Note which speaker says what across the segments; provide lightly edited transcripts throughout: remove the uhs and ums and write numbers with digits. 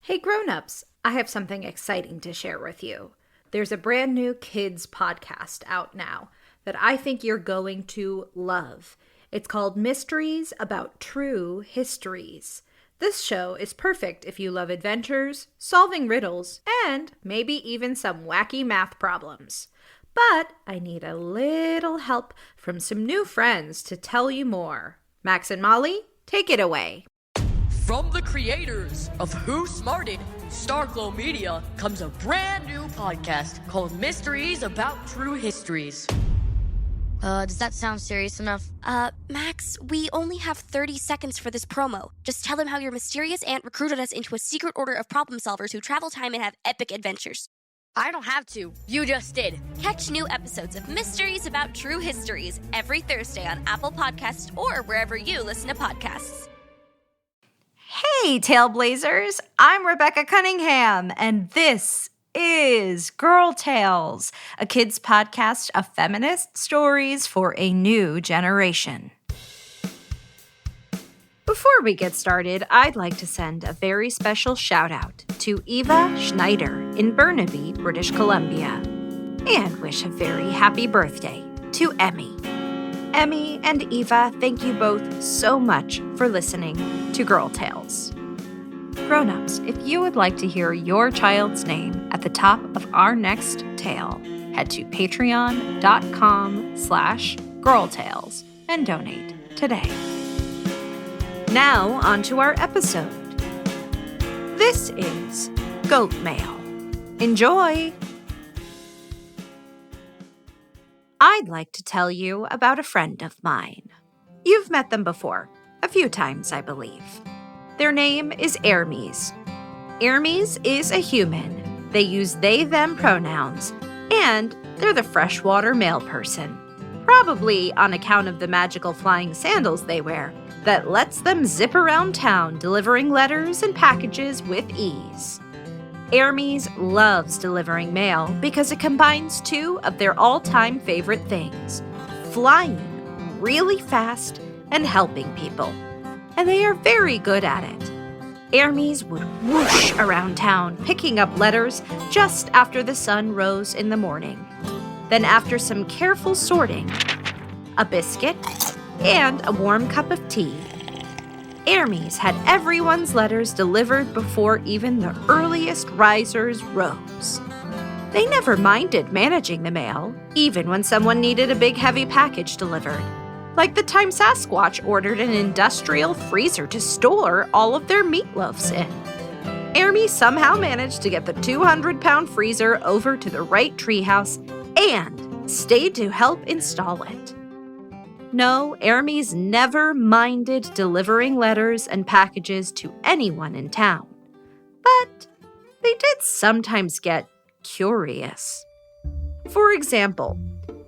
Speaker 1: Hey Grownups, I have something exciting to share with you. There's a brand new kids podcast out now that I think you're going to love. It's called Mysteries About True Histories. This show is perfect if you love adventures, solving riddles, and maybe even some wacky math problems. But I need a little help from some new friends to tell you more. Max and Molly, take it away.
Speaker 2: From the creators of Who Smarted, Starglow Media, comes a brand new podcast called Mysteries About True Histories.
Speaker 3: Does that sound serious enough?
Speaker 4: Max, we only have 30 seconds for this promo. Just tell them how your mysterious aunt recruited us into a secret order of problem solvers who travel time and have epic adventures.
Speaker 3: I don't have to. You just did.
Speaker 4: Catch new episodes of Mysteries About True Histories every Thursday on Apple Podcasts or wherever you listen to podcasts.
Speaker 5: Hey, Tailblazers! I'm Rebecca Cunningham, and this is Girl Tales, a kids' podcast of feminist stories for a new generation. Before we get started, I'd like to send a very special shout-out to Eva Schneider in Burnaby, British Columbia, and wish a very happy birthday to Emmy. Emmy and Eva, thank you both so much for listening to Girl Tales. Grownups, if you would like to hear your child's name at the top of our next tale, head to patreon.com/girltales and donate today. Now, on to our episode. This is Goat Mail. Enjoy! I'd like to tell you about a friend of mine. You've met them before, a few times, I believe. Their name is Hermes. Hermes is a human. They use they-them pronouns, and they're the freshwater mailperson, probably on account of the magical flying sandals they wear that lets them zip around town delivering letters and packages with ease. Hermes loves delivering mail because it combines two of their all-time favorite things, flying really fast and helping people. And they are very good at it. Hermes would whoosh around town, picking up letters just after the sun rose in the morning. Then after some careful sorting, a biscuit, and a warm cup of tea, Hermes had everyone's letters delivered before even the earliest risers rose. They never minded managing the mail, even when someone needed a big heavy package delivered, like the time Sasquatch ordered an industrial freezer to store all of their meatloafs in. Hermes somehow managed to get the 200-pound freezer over to the right treehouse and stayed to help install it. No, Hermes never minded delivering letters and packages to anyone in town. But they did sometimes get curious. For example,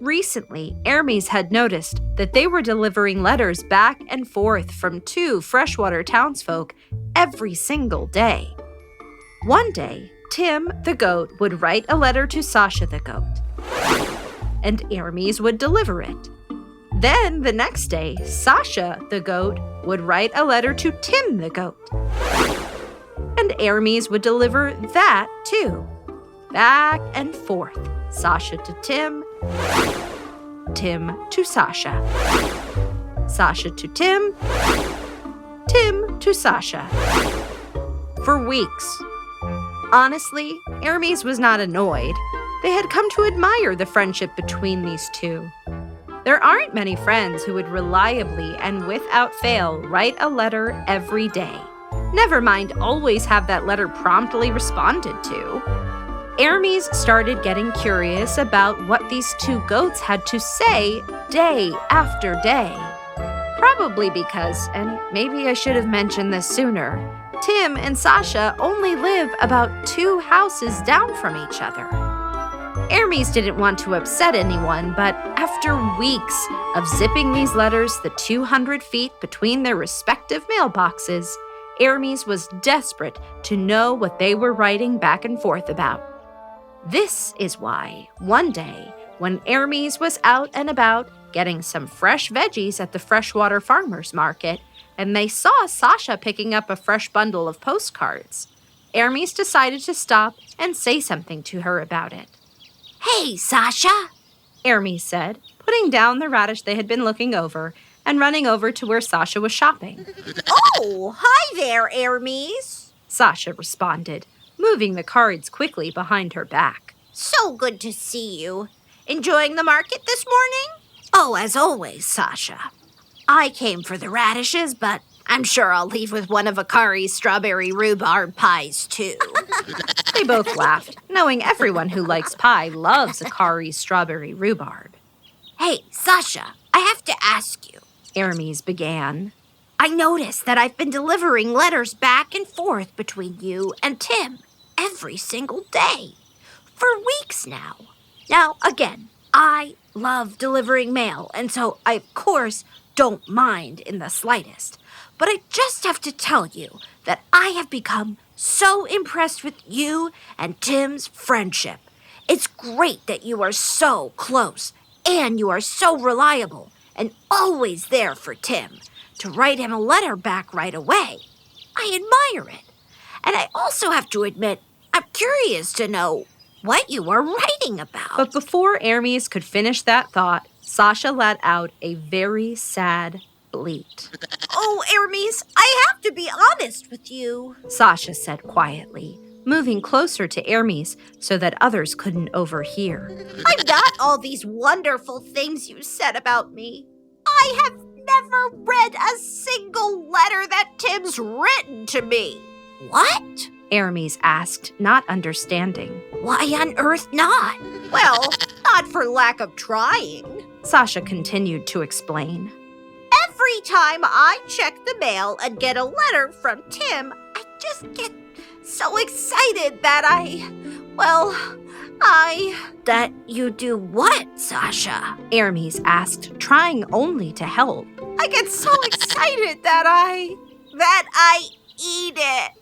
Speaker 5: recently, Hermes had noticed that they were delivering letters back and forth from two freshwater townsfolk every single day. One day, Tim the goat would write a letter to Sasha the goat, and Hermes would deliver it. Then, the next day, Sasha, the goat, would write a letter to Tim, the goat. And Hermes would deliver that, too. Back and forth. Sasha to Tim, Tim to Sasha. Sasha to Tim, Tim to Sasha. For weeks. Honestly, Hermes was not annoyed. They had come to admire the friendship between these two. There aren't many friends who would reliably and without fail write a letter every day. Never mind always have that letter promptly responded to. Hermes started getting curious about what these two goats had to say day after day. Probably because, and maybe I should have mentioned this sooner, Tim and Sasha only live about 2 houses down from each other. Hermes didn't want to upset anyone, but after weeks of zipping these letters the 200 feet between their respective mailboxes, Hermes was desperate to know what they were writing back and forth about. This is why, one day, when Hermes was out and about getting some fresh veggies at the Freshwater Farmers Market, and they saw Sasha picking up a fresh bundle of postcards, Hermes decided to stop and say something to her about it.
Speaker 6: Hey, Sasha,
Speaker 5: Hermes said, putting down the radish they had been looking over and running over to where Sasha was shopping.
Speaker 6: Oh, hi there, Hermes.
Speaker 5: Sasha responded, moving the cards quickly behind her back.
Speaker 6: So good to see you. Enjoying the market this morning? Oh, as always, Sasha. I came for the radishes, but I'm sure I'll leave with one of Akari's strawberry rhubarb pies, too.
Speaker 5: They both laughed, knowing everyone who likes pie loves Akari's strawberry rhubarb.
Speaker 6: Hey, Sasha, I have to ask you,
Speaker 5: Hermes began.
Speaker 6: I noticed that I've been delivering letters back and forth between you and Tim every single day for weeks now. Now, again, I love delivering mail, and so I, of course, don't mind in the slightest. But I just have to tell you that I have become so impressed with you and Tim's friendship. It's great that you are so close, and you are so reliable, and always there for Tim to write him a letter back right away. I admire it. And I also have to admit, I'm curious to know what you are writing about.
Speaker 5: But before Hermes could finish that thought, Sasha let out a very sad bleat.
Speaker 6: Oh, Hermes, I have to be honest with you,
Speaker 5: Sasha said quietly, moving closer to Hermes so that others couldn't overhear.
Speaker 6: I'm not all these wonderful things you said about me. I have never read a single letter that Tim's written to me. What?
Speaker 5: Hermes asked, not understanding.
Speaker 6: Why on earth not? Well, not for lack of trying,
Speaker 5: Sasha continued to explain.
Speaker 6: Every time I check the mail and get a letter from Tim, I just get so excited that That you do what, Sasha?
Speaker 5: Hermes asked, trying only to help.
Speaker 6: I get so excited that I eat it.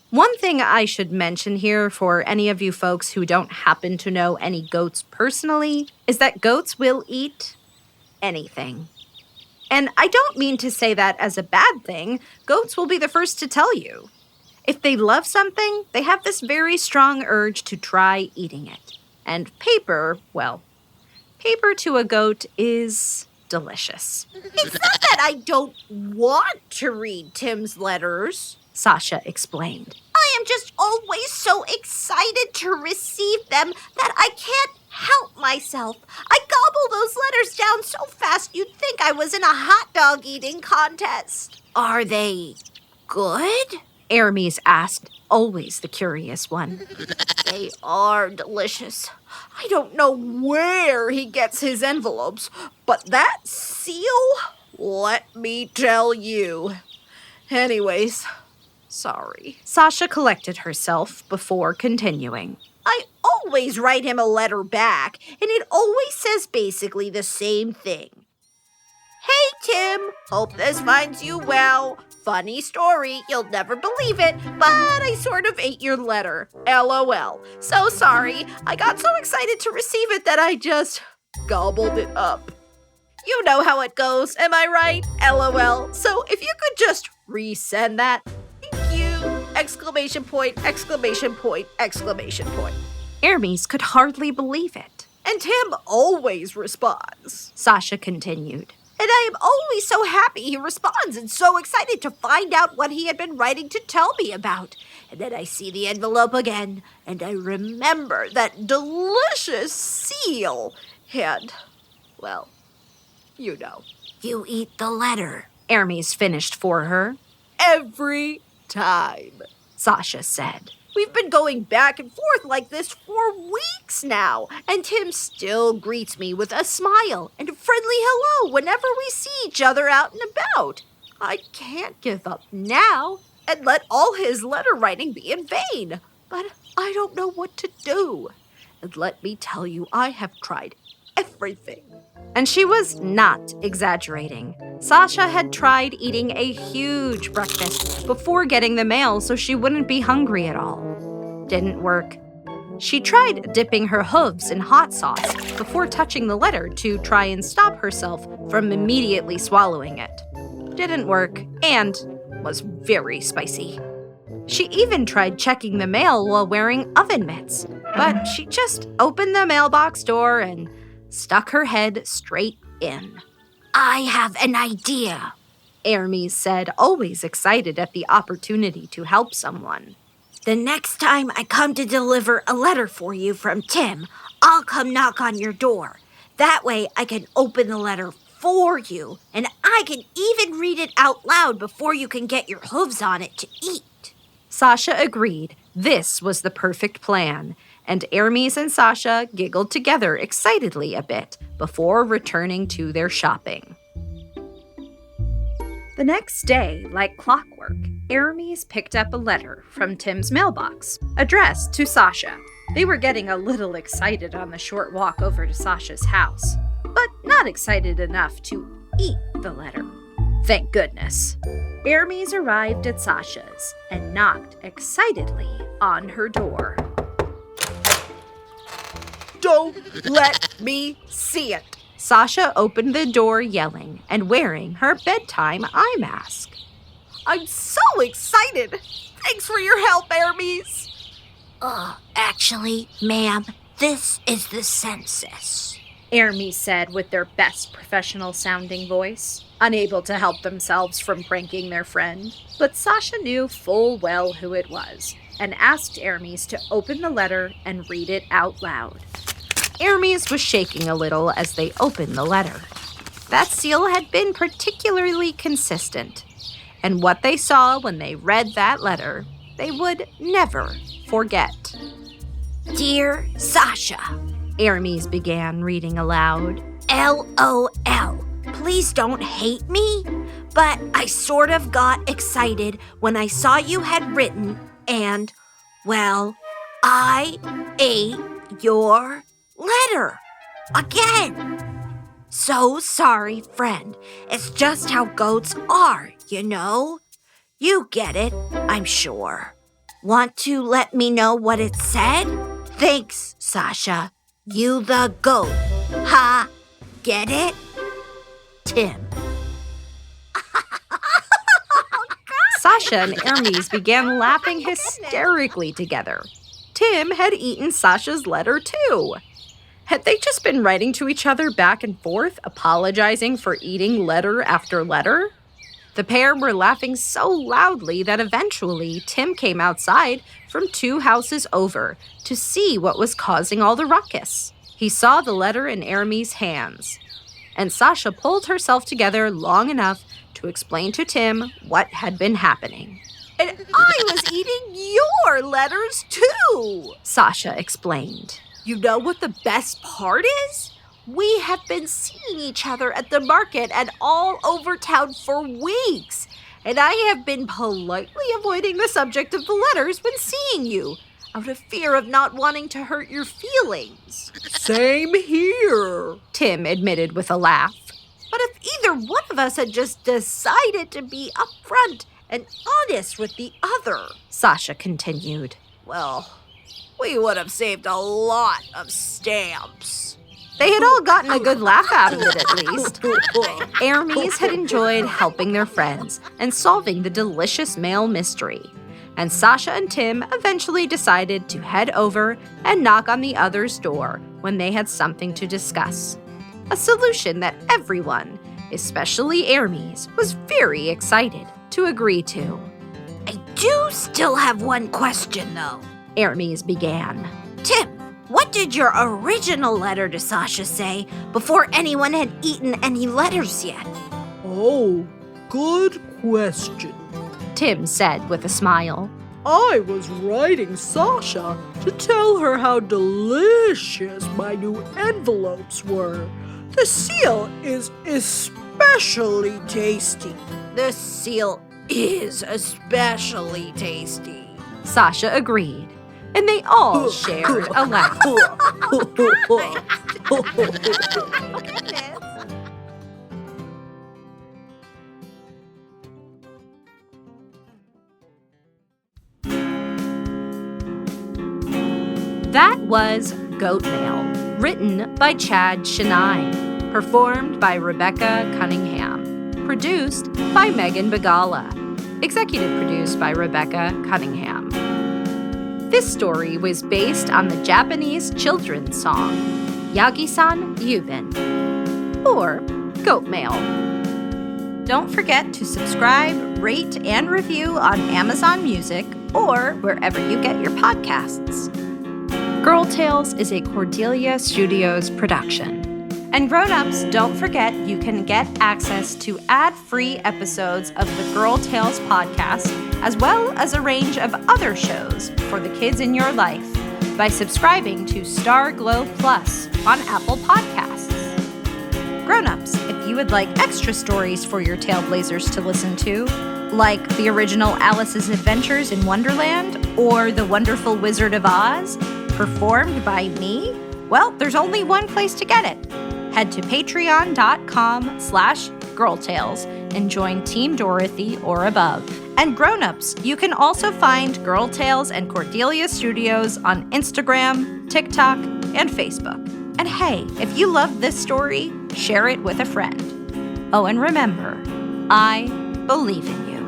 Speaker 5: One thing I should mention here for any of you folks who don't happen to know any goats personally is that goats will eat anything. And I don't mean to say that as a bad thing. Goats will be the first to tell you. If they love something, they have this very strong urge to try eating it. And paper, well, paper to a goat is delicious.
Speaker 6: It's not that I don't want to read Tim's letters,
Speaker 5: Sasha explained.
Speaker 6: I am just always so excited to receive them that I can't help myself. I gobble those letters down so fast you'd think I was in a hot dog eating contest. Are they good?
Speaker 5: Hermes asked, always the curious one.
Speaker 6: They are delicious. I don't know where he gets his envelopes, but that seal, let me tell you. Anyways, sorry.
Speaker 5: Sasha collected herself before continuing.
Speaker 6: I always write him a letter back, and it always says basically the same thing. Hey, Tim, hope this finds you well. Funny story, you'll never believe it, but I sort of ate your letter. LOL. So sorry, I got so excited to receive it that I just gobbled it up. You know how it goes, am I right? LOL. So if you could just resend that. Thank you! Exclamation point, exclamation point, exclamation point.
Speaker 5: Hermes could hardly believe it.
Speaker 6: And Tim always responds.
Speaker 5: Sasha continued.
Speaker 6: And I am always so happy he responds and so excited to find out what he had been writing to tell me about. And then I see the envelope again, and I remember that delicious seal. And, well, you know. You eat the letter,
Speaker 5: Hermes finished for her.
Speaker 6: Every time,
Speaker 5: Sasha said.
Speaker 6: We've been going back and forth like this for weeks now, and Tim still greets me with a smile and a friendly hello whenever we see each other out and about. I can't give up now and let all his letter writing be in vain, but I don't know what to do. And let me tell you, I have tried everything.
Speaker 5: And she was not exaggerating. Sasha had tried eating a huge breakfast before getting the mail so she wouldn't be hungry at all. Didn't work. She tried dipping her hooves in hot sauce before touching the letter to try and stop herself from immediately swallowing it. Didn't work and was very spicy. She even tried checking the mail while wearing oven mitts, but she just opened the mailbox door and stuck her head straight in.
Speaker 6: I have an idea,
Speaker 5: Hermes said, always excited at the opportunity to help someone.
Speaker 6: The next time I come to deliver a letter for you from Tim, I'll come knock on your door. That way I can open the letter for you, and I can even read it out loud before you can get your hooves on it to eat.
Speaker 5: Sasha agreed this was the perfect plan, and Hermes and Sasha giggled together excitedly a bit before returning to their shopping. The next day, like clockwork, Hermes picked up a letter from Tim's mailbox, addressed to Sasha. They were getting a little excited on the short walk over to Sasha's house, but not excited enough to eat the letter. Thank goodness. Hermes arrived at Sasha's and knocked excitedly on her door.
Speaker 7: Don't let me see it.
Speaker 5: Sasha opened the door yelling and wearing her bedtime eye mask.
Speaker 7: I'm so excited. Thanks for your help, Hermes.
Speaker 6: Actually, ma'am, this is the census,
Speaker 5: Hermes said with their best professional-sounding voice, unable to help themselves from pranking their friend. But Sasha knew full well who it was and asked Hermes to open the letter and read it out loud. Hermes was shaking a little as they opened the letter. That seal had been particularly consistent, and what they saw when they read that letter, they would never forget.
Speaker 6: Dear Sasha,
Speaker 5: Hermes began reading aloud.
Speaker 6: LOL. Please don't hate me, but I sort of got excited when I saw you had written and, well, I ate your letter. Again. So sorry, friend. It's just how goats are, you know? You get it, I'm sure. Want to let me know what it said? Thanks, Sasha. You the goat. Ha! Get it? Tim.
Speaker 5: Sasha and Hermes began laughing hysterically together. Tim had eaten Sasha's letter too. Had they just been writing to each other back and forth, apologizing for eating letter after letter? The pair were laughing so loudly that eventually Tim came outside from 2 houses over to see what was causing all the ruckus. He saw the letter in Hermes' hands, and Sasha pulled herself together long enough to explain to Tim what had been happening.
Speaker 7: And I was eating your letters too,
Speaker 5: Sasha explained.
Speaker 7: You know what the best part is? We have been seeing each other at the market and all over town for weeks, and I have been politely avoiding the subject of the letters when seeing you, out of fear of not wanting to hurt your feelings.
Speaker 8: Same here,
Speaker 5: Tim admitted with a laugh.
Speaker 7: But if either one of us had just decided to be upfront and honest with the other,
Speaker 5: Sasha continued,
Speaker 7: well, we would have saved a lot of stamps.
Speaker 5: They had all gotten a good laugh out of it, at least. Hermes had enjoyed helping their friends and solving the delicious mail mystery. And Sasha and Tim eventually decided to head over and knock on the other's door when they had something to discuss. A solution that everyone, especially Hermes, was very excited to agree to.
Speaker 6: I do still have one question, though,
Speaker 5: Hermes began.
Speaker 6: Tim, what did your original letter to Sasha say before anyone had eaten any letters yet?
Speaker 8: Oh, good question,
Speaker 5: Tim said with a smile.
Speaker 8: I was writing Sasha to tell her how delicious my new envelopes were. The seal is especially tasty.
Speaker 7: The seal is especially tasty,
Speaker 5: Sasha agreed, and they all shared a laugh. That was Goat Mail, written by Chenail, performed by Rebecca Cunningham, produced by Megan Bagala. Executive produced by Rebecca Cunningham. This story was based on the Japanese children's song, Yagi-san Yubin, or Goat Mail. Don't forget to subscribe, rate, and review on Amazon Music or wherever you get your podcasts. Girl Tales is a Cordelia Studios production. And Grownups, don't forget you can get access to ad-free episodes of the Girl Tales podcast, as well as a range of other shows for the kids in your life by subscribing to Star Glow Plus on Apple Podcasts. Grownups, if you would like extra stories for your Tailblazers to listen to, like the original Alice's Adventures in Wonderland or The Wonderful Wizard of Oz, performed by me, well, there's only one place to get it. Head to patreon.com/girltales and join Team Dorothy or above. And Grownups, you can also find Girl Tales and Cordelia Studios on Instagram, TikTok, and Facebook. And hey, if you love this story, share it with a friend. Oh, and remember, I believe in you.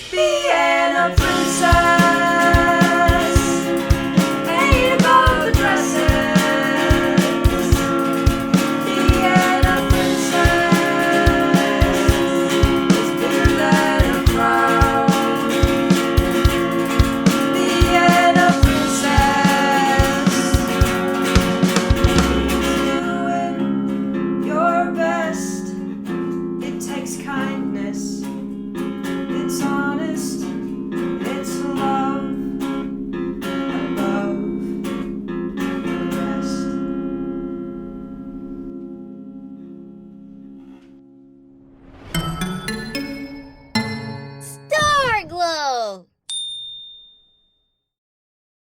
Speaker 9: Being a princess.